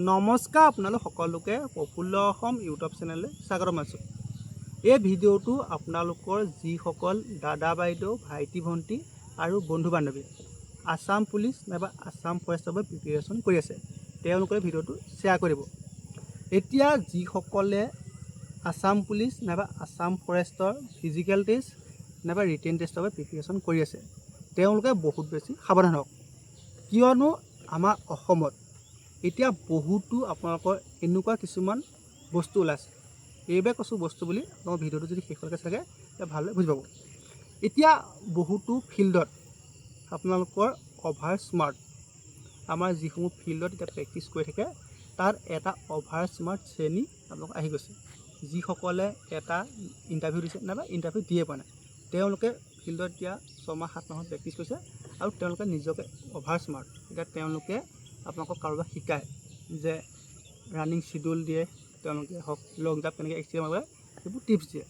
নমস্কাৰ আপোনালোক সকলোকে প্ৰফুল্ল অসম ইউটিউব চেনেললৈ স্বাগতম জনাইছোঁ। এই ভিডিঅ'টো আপোনালোকৰ যিসকল দাদা বাইদেউ ভাইটি ভণ্টি আৰু বন্ধু বান্ধৱী আসাম পুলিচ নাইবা আসাম ফৰেষ্টৰ বাবে প্ৰিপেৰেশ্যন কৰি আছে তেওঁলোকে ভিডিঅ'টো শ্বেয়াৰ কৰিব। এতিয়া যিসকলে আসাম পুলিচ নাইবা আসাম ফৰেষ্টৰ ফিজিকেল টেষ্ট নাইবা ৰিটেন টেষ্টৰ বাবে প্ৰিপেৰেশ্যন কৰি আছে তেওঁলোকে বহুত বেছি সাৱধান হওক, কিয়নো আমাৰ অসমত এতিয়া বহুতো আপোনালোকৰ এনেকুৱা কিছুমান বস্তু ওলাইছে। এইবাৰ কৈছোঁ বস্তু বুলি আপোনালোকৰ ভিডিঅ'টো যদি শেষলৈকে চাগে তেতিয়া ভালদৰে বুজি পাব। এতিয়া বহুতো ফিল্ডত আপোনালোকৰ অভাৰ স্মাৰ্ট আমাৰ যিসমূহ ফিল্ডত এতিয়া প্ৰেক্টিছ কৰি থাকে তাত এটা অভাৰ স্মাৰ্ট শ্ৰেণী আপোনালোক আহি গৈছে। যিসকলে এটা ইণ্টাৰভিউ দিছে নাইবা ইণ্টাৰভিউ দিয়ে পোৱা নাই তেওঁলোকে ফিল্ডত এতিয়া 6 মাহ 7 মাহত প্ৰেক্টিছ কৰিছে আৰু তেওঁলোকে নিজকে অভাৰ স্মাৰ্ট। এতিয়া তেওঁলোকে আপোনালোকক কাৰোবাক শিকায় যে ৰানিং শিডিউল দিয়ে, তেওঁলোকে হওক লং জাম্প কেনেকৈ এক্সিডেণ্ট মাৰিব সেইবোৰ টিপছ দিয়ে।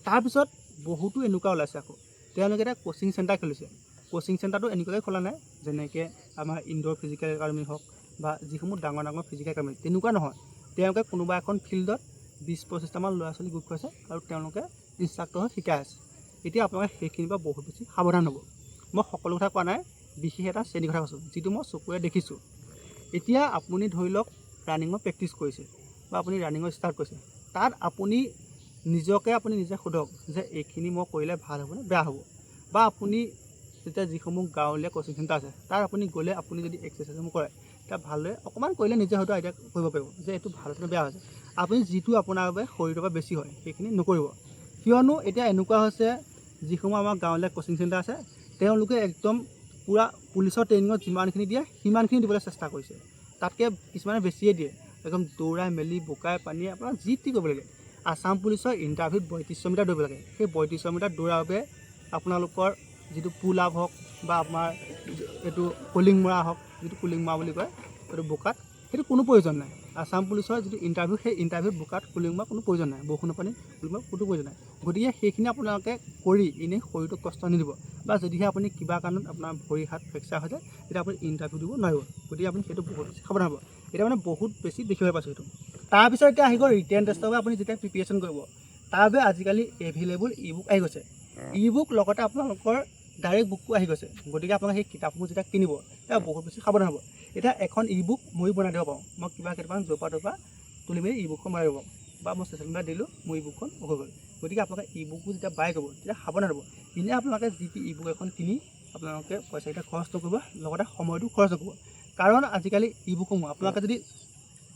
তাৰপিছত বহুতো এনেকুৱা ওলাইছে আকৌ তেওঁলোকে এটা কোচিং চেণ্টাৰ খুলিছে। কোচিং চেণ্টাৰটো এনেকুৱাকৈ খোলা নাই যেনেকৈ আমাৰ ইনড'ৰ ফিজিকেল একাডেমি হওক বা যিসমূহ ডাঙৰ ডাঙৰ ফিজিকেল একাডেমি তেনেকুৱা নহয়। তেওঁলোকে কোনোবা এখন ফিল্ডত 20-25টামান ল'ৰা ছোৱালী গোট খুৱাইছে আৰু তেওঁলোকে ইনষ্ট্ৰাক্টৰ হৈ শিকাই আছে। এতিয়া আপোনালোকে সেইখিনিৰ পৰা বহুত বেছি সাৱধান হ'ব। মই সকলো কথা কোৱা নাই, বিশেষ এটা শ্ৰেণীৰ কথা কৈছোঁ যিটো মই চকুৰে দেখিছোঁ। এতিয়া আপুনি ধৰি লওক ৰানিঙৰ প্ৰেক্টিছ কৰিছে বা আপুনি ৰানিঙৰ ষ্টাৰ্ট কৰিছে, তাত আপুনি নিজে সোধক যে এইখিনি মই কৰিলে ভাল হ'বনে বেয়া হ'ব। বা আপুনি যেতিয়া যিসমূহ গাঁৱলীয়া কোচিং চেণ্টাৰ আছে তাত আপুনি গ'লে আপুনি যদি এক্সাৰচাইজসমূহ কৰে তেতিয়া ভালদৰে অকণমান কৰিলে নিজে হয়তো আইডিয়া কৰিব পাৰিব যে এইটো ভাল হৈছে বেয়া হৈছে। আপুনি যিটো আপোনাৰ বাবে শৰীৰৰ পৰা বেছি হয় সেইখিনি নকৰিব, কিয়নো এতিয়া এনেকুৱা হৈছে যিসমূহ আমাৰ গাঁৱলীয়া কোচিং চেণ্টাৰ আছে তেওঁলোকে একদম পূৰা পুলিচৰ ট্ৰেইনিঙত যিমানখিনি দিয়ে সিমানখিনি দিবলৈ চেষ্টা কৰিছে, তাতকৈ কিছুমানে বেছিয়ে দিয়ে। একদম দৌৰাই মেলি বোকাই পানীয়ে আপোনাৰ যি টি কৰিব লাগে। আসাম পুলিচৰ ইণ্টাৰভিউত 3200 মিটাৰ দৌৰিব লাগে। সেই 3200 মিটাৰ দৌৰাৰ বাবে আপোনালোকৰ যিটো পুল আপ হওক বা আপোনাৰ এইটো কলিং মৰা হওক, যিটো কলিং মৰা বুলি কয় এইটো বোকাত, সেইটো কোনো প্ৰয়োজন নাই। আসাম পুলিচৰ যিটো ইণ্টাৰভিউ সেই ইণ্টাৰভিউত বোকাত কলিং মৰা কোনো প্ৰয়োজন নাই, বৰষুণৰ পানী কলিং মৰা কোনো প্ৰয়োজন নাই। গতিকে সেইখিনি আপোনালোকে কৰি এনেই শৰীৰটোক কষ্ট নিদিব, বা যদিহে আপুনি কিবা কাৰণত আপোনাৰ ভৰি হাত ফ্ৰেকচাৰ হৈ যায় তেতিয়া আপুনি ইণ্টাৰভিউ দিব নোৱাৰিব। গতিকে আপুনি সেইটো বহুত বেছি সাৱধান হ'ব। এতিয়া মানে বহুত বেছি দেখিবলৈ পাইছোঁ সেইটো। তাৰপিছত এতিয়া আহি গ'ল ৰিটেন টেষ্টৰ বাবে আপুনি যেতিয়া প্ৰিপেৰেশ্যন কৰিব তাৰ বাবে আজিকালি এভেইলেবল ই বুক আহি গৈছে। ই বুক লগতে আপোনালোকৰ ডাইৰেক্ট বুকো আহি গৈছে। গতিকে আপোনালোকে সেই কিতাপসমূহ যেতিয়া কিনিব তেতিয়া বহুত বেছি সাৱধান হ'ব। এতিয়া এখন ই বুক ময়ো বনাই দিব পাৰোঁ, মই কিবা কেইটামান জ'পা ত'পা তুলি মেলি ই বুকখন বনাই দিব পাৰোঁ, বা মই ছ'চিয়েল মিডিয়াত দিলোঁ মোৰ ই বুকখন হৈ গ'ল। গতিকে আপোনালোকে ই বুকবোৰ যেতিয়া বাই কৰিব তেতিয়া সাৱধান হ'ব। এনেই আপোনালোকে যি ই বুক এখন কিনি আপোনালোকে পইচাকেইটা খৰচ নকৰিব, লগতে সময়টো খৰচ নকৰিব। কাৰণ আজিকালি ই বুকসমূহ আপোনালোকে যদি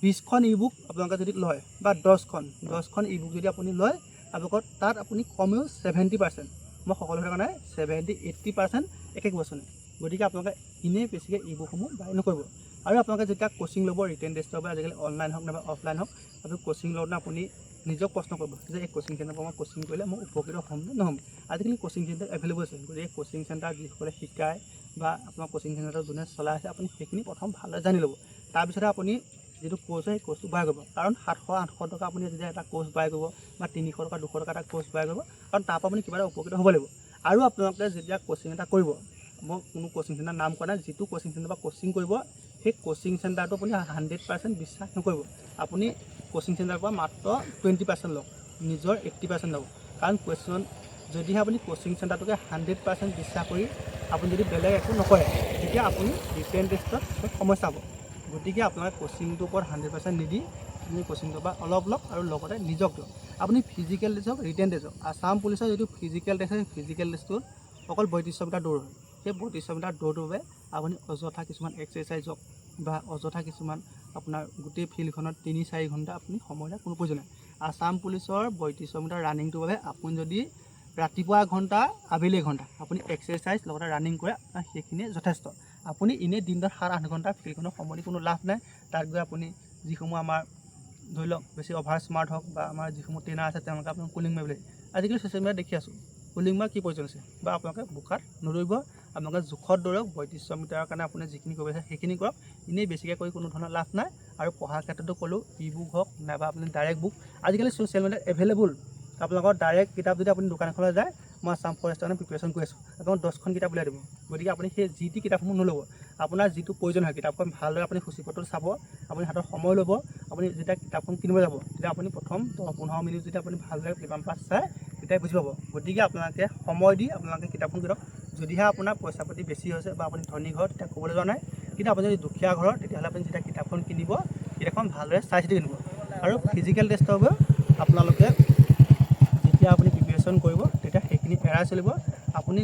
20খন ই বুক আপোনালোকে যদি লয় বা 10খন ই বুক যদি আপুনি লয় আপোনালোকৰ তাত আপুনি কমেও 70%, মই সকলো কথা নাই 70-80% একে বস্তু। গতিকে আপোনালোকে এনেই বেছিকৈ ই বুকসমূহ বাই নকৰিব। আৰু আপোনালোকে যেতিয়া কোচিং ল'ব ৰিটেন টেষ্টৰ বাবে আজিকালি অনলাইন হওক নাইবা অফলাইন হওক, আপুনি কোচিং লওঁতে আপুনি নিজক প্ৰশ্ন কৰিব যে এই কোচিং চেণ্টাৰৰ পৰা মই কোচিং কৰিলে মই উপকৃত হ'ম নে নহ'ম। আজিকালি কোচিং চেণ্টাৰ এভেইলেবল আছে। গতিকে কোচিং চেণ্টাৰ যিসকলে শিকায় বা আপোনাৰ কোচিং চেণ্টাৰটো যোনে চলাই আছে আপুনি সেইখিনি প্ৰথম ভালদৰে জানি ল'ব। তাৰপিছতে আপুনি যিটো কোৰ্চ হয় সেই কোৰ্চটো বাই কৰিব। কাৰণ 700-800 টকা আপুনি যেতিয়া এটা কোৰ্চ বাই কৰিব বা 300 টকা 200 টকা এটা কোৰ্চ বাই কৰিব, কাৰণ তাৰপৰা আপুনি কিবা এটা উপকৃত হ'ব লাগিব। আৰু আপোনালোকে যেতিয়া কোচিং এটা কৰিব, মই কোনো কোচিং চেণ্টাৰ নাম কোৱা নাই, যিটো কোচিং চেণ্টাৰৰ পৰা কোচিং কৰিব সেই কোচিং চেণ্টাৰটো আপুনি 100% বিশ্বাস নকৰিব। আপুনি কোচিং চেণ্টাৰৰ পৰা মাত্ৰ 20% লওক, নিজৰ 80% লওক। কাৰণ যদিহে আপুনি কোচিং চেণ্টাৰটোকে 100% বিশ্বাস কৰি আপুনি যদি বেলেগ একো নকৰে তেতিয়া আপুনি ৰিটেন টেষ্টত সমস্যা হ'ব। গতিকে আপোনালোকে কোচিংটোৰ ওপৰত 100% নিদি আপুনি কোচিংটোৰ পৰা অলপ লওক আৰু লগতে নিজক দিয়ক। আপুনি ফিজিকেল টেষ্ট হওক ৰিটেন টেষ্ট হওক, আসাম পুলিচৰ যিটো ফিজিকেল টেষ্ট হয় ফিজিকেল টেষ্টটোত অকল 3200 মিটাৰ দৌৰ হয়। সেই 3200 মিটাৰ দৌৰটোৰ বাবে আপুনি অযথা কিছুমান এক্সাৰচাইজ হওক বা অযথা কিছুমান আপোনাৰ গোটেই ফিল্ডখনত 3-4 ঘণ্টা আপুনি সময় দিয়া কোনো প্ৰয়োজন নাই। আসাম পুলিচৰ 3200 মিটাৰ ৰানিংটোৰ বাবে আপুনি যদি ৰাতিপুৱা এঘণ্টা আবেলি এঘণ্টা আপুনি এক্সাৰচাইজ লগতে ৰানিং কৰে সেইখিনিয়ে যথেষ্ট। আপুনি এনেই দিনটোত 7-8 ঘণ্টা ফিল্ডখনত সময় দি কোনো লাভ নাই। তাত গৈ আপুনি যিসমূহ আমাৰ ধৰি লওক বেছি অভাৰ স্মাৰ্ট হওক বা আমাৰ যিসমূহ ট্ৰেইনাৰ আছে তেওঁলোকে আপোনাক কুলিং মাৰিবলৈ আজিকালি ছ'চিয়েল মিডিয়াত দেখি আছোঁ। কুলিং মাৰ কি প্ৰয়োজন আছে, বা আপোনালোকে বোকাত নদৌৰিব, আপোনালোকে জোখত দৌৰক। 3200 মিটাৰৰ কাৰণে আপুনি যিখিনি কৰিব আছে সেইখিনি কৰক। এনেই বেছিকৈ কৰি কোনো ধৰণৰ লাভ নাই। আৰু পঢ়াৰ ক্ষেত্ৰতো ক'লোঁ ই বুক হওক নাইবা আপুনি ডাইৰেক্ট বুক আজিকালি ছ'চিয়েল মিডিয়াত এভেইলেবল। আপোনালোকৰ ডাইৰেক্ট কিতাপ যদি আপুনি দোকান এখনলৈ যায়, মই আসাম ফৰেষ্টৰ কাৰণে প্ৰিপেৰেশ্যন কৰি আছোঁ, আপোনাক 10খন কিতাপ উলিয়াই দিব। গতিকে আপুনি সেই যি টি কিতাপসমূহ নল'ব। আপোনাৰ যিটো প্ৰয়োজন হয় কিতাপখন ভালদৰে আপুনি সূচীপত্ৰ চাব, আপুনি হাতত সময় ল'ব। আপুনি যেতিয়া কিতাপখন কিনিব যাব তেতিয়া আপুনি প্ৰথম 10-15 মিনিট যেতিয়া আপুনি ভালদৰে পেপাৰ পাছ চাই তেতিয়াই বুজি পাব। গতিকে আপোনালোকে সময় দি আপোনালোকে কিতাপখন কিনক। যদিহে আপোনাৰ পইচা পাতি বেছি হৈছে বা আপুনি ধনী ঘৰ তেতিয়া ক'বলৈ যোৱা নাই, কিন্তু আপুনি যদি দুখীয়া ঘৰৰ তেতিয়াহ'লে আপুনি যেতিয়া কিতাপখন কিনিব কিতাপখন ভালদৰে চাই চিতি কিনিব। আৰু ফিজিকেল টেষ্টৰ বাবে আপোনালোকে যেতিয়া আপুনি প্ৰিপেৰেশ্যন কৰিব তেতিয়া সেইখিনি এৰাই চলিব। আপুনি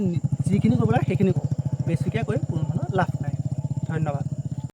যিখিনি কৰিব লাগে সেইখিনি কৰক, বেছিকৈ কৰি কোনো ধৰণৰ লাভ নাই। ধন্যবাদ।